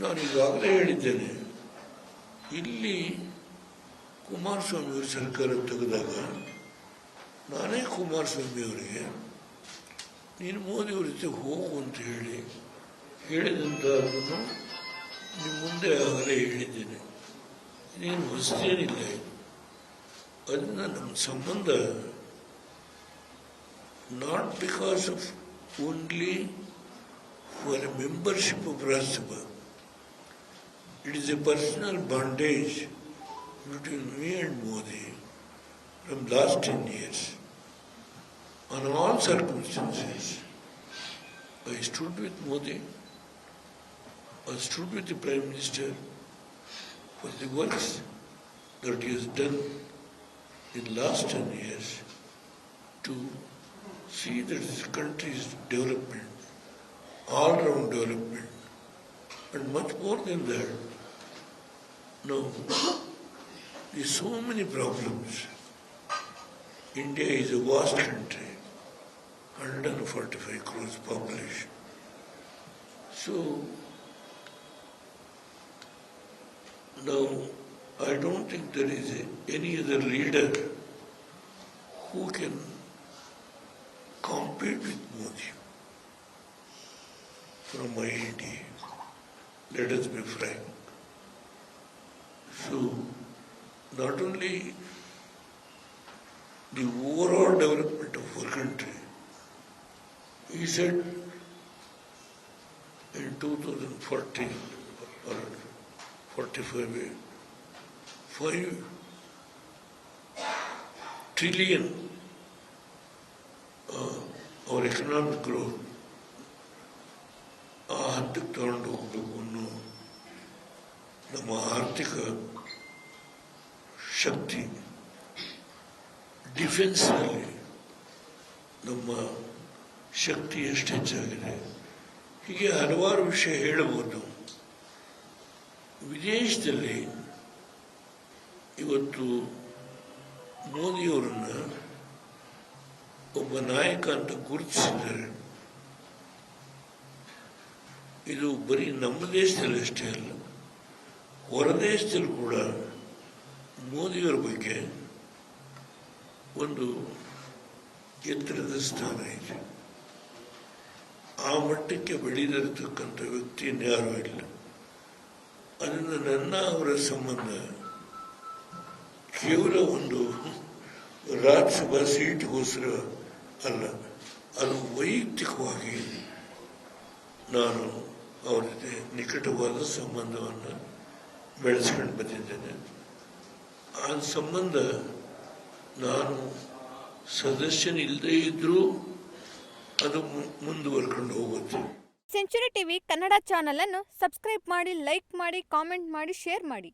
ನಾನು ಈಗಾಗಲೇ ಹೇಳಿದ್ದೇನೆ, ಇಲ್ಲಿ ಕುಮಾರಸ್ವಾಮಿಯವರು ಸರ್ಕಾರ ತೆಗೆದಾಗ ನಾನೇ ಕುಮಾರಸ್ವಾಮಿಯವರಿಗೆ ನೀನು ಮೋದಿಯವ್ರ ಜೊತೆ ಹೋಗು ಅಂತ ಹೇಳಿದಂಥದ್ದನ್ನು ನಿಮ್ಮ ಮುಂದೆ ಆಗಲೇ ಹೇಳಿದ್ದೇನೆ. ಇದೇನು ಹೊಸದೇನಿಲ್ಲ. ಅದರಿಂದ ನಮ್ಮ ಸಂಬಂಧ not because of only for A membership of Rajya Sabha. It is a personal bondage between me and Modi from last 10 years. On all circumstances, I stood with Modi, I stood with the Prime Minister for the works that he has done in last 10 years to see that this country's development, all-round development, and much more than that. Now, there are so many problems. India is a vast country, 145 crores population. So, now I don't think there is any other leader who can compete with Modi from my India. Let us be frank. So, not only the overall development of our country, he said in 2040 or 45, 5 trillion our economic growth ಆ ಹಂತಕ್ಕೆ ತಗೊಂಡು ಹೋಗಬೇಕು ಅನ್ನೋ ನಮ್ಮ ಆರ್ಥಿಕ ಶಕ್ತಿ, ಡಿಫೆನ್ಸ್ನಲ್ಲಿ ನಮ್ಮ ಶಕ್ತಿ ಎಷ್ಟು ಹೆಚ್ಚಾಗಿದೆ, ಹೀಗೆ ಹಲವಾರು ವಿಷಯ ಹೇಳಬಹುದು. ವಿದೇಶದಲ್ಲಿ ಇವತ್ತು ಮೋದಿಯವರನ್ನು ಒಬ್ಬ ನಾಯಕ ಅಂತ ಗುರುತಿಸಿದ್ದಾರೆ. ಇದು ಬರೀ ನಮ್ಮ ದೇಶದಲ್ಲಿ ಅಷ್ಟೇ ಅಲ್ಲ, ಹೊರ ದೇಶದಲ್ಲಿ ಕೂಡ ಮೋದಿಯವರ ಬಗ್ಗೆ ಒಂದು ಎತ್ತರದ ಸ್ಥಾನ ಇದೆ. ಆ ಮಟ್ಟಕ್ಕೆ ಬೆಳೆದಿರತಕ್ಕಂಥ ವ್ಯಕ್ತಿ ಇನ್ಯಾರೂ ಇಲ್ಲ. ಅದರಿಂದ ನನ್ನ ಅವರ ಸಂಬಂಧ ಕೇವಲ ಒಂದು ರಾಜ್ಯಸಭಾ ಸೀಟ್ಗೋಸ್ಕರ ಅಲ್ಲ, ಅದು ವೈಯಕ್ತಿಕವಾಗಿ ನಾನು ಅವರ ಜೊತೆ ನಿಕಟವಾದ ಸಂಬಂಧವನ್ನು ಬೆಳೆಸ್ಕೊಂಡು ಬಂದಿದ್ದೇನೆ. ಆ ಸಂಬಂಧ ನಾನು ಸದಸ್ಯನಿಲ್ಲದೇ ಇದ್ರೂ ಅದು ಮುಂದುವರ್ಕೊಂಡು ಹೋಗುತ್ತೆ. ಸೆಂಚುರಿ ಟಿವಿ ಕನ್ನಡ ಚಾನಲ್ ಅನ್ನು ಸಬ್ಸ್ಕ್ರೈಬ್ ಮಾಡಿ, ಲೈಕ್ ಮಾಡಿ, ಕಾಮೆಂಟ್ ಮಾಡಿ, ಶೇರ್ ಮಾಡಿ.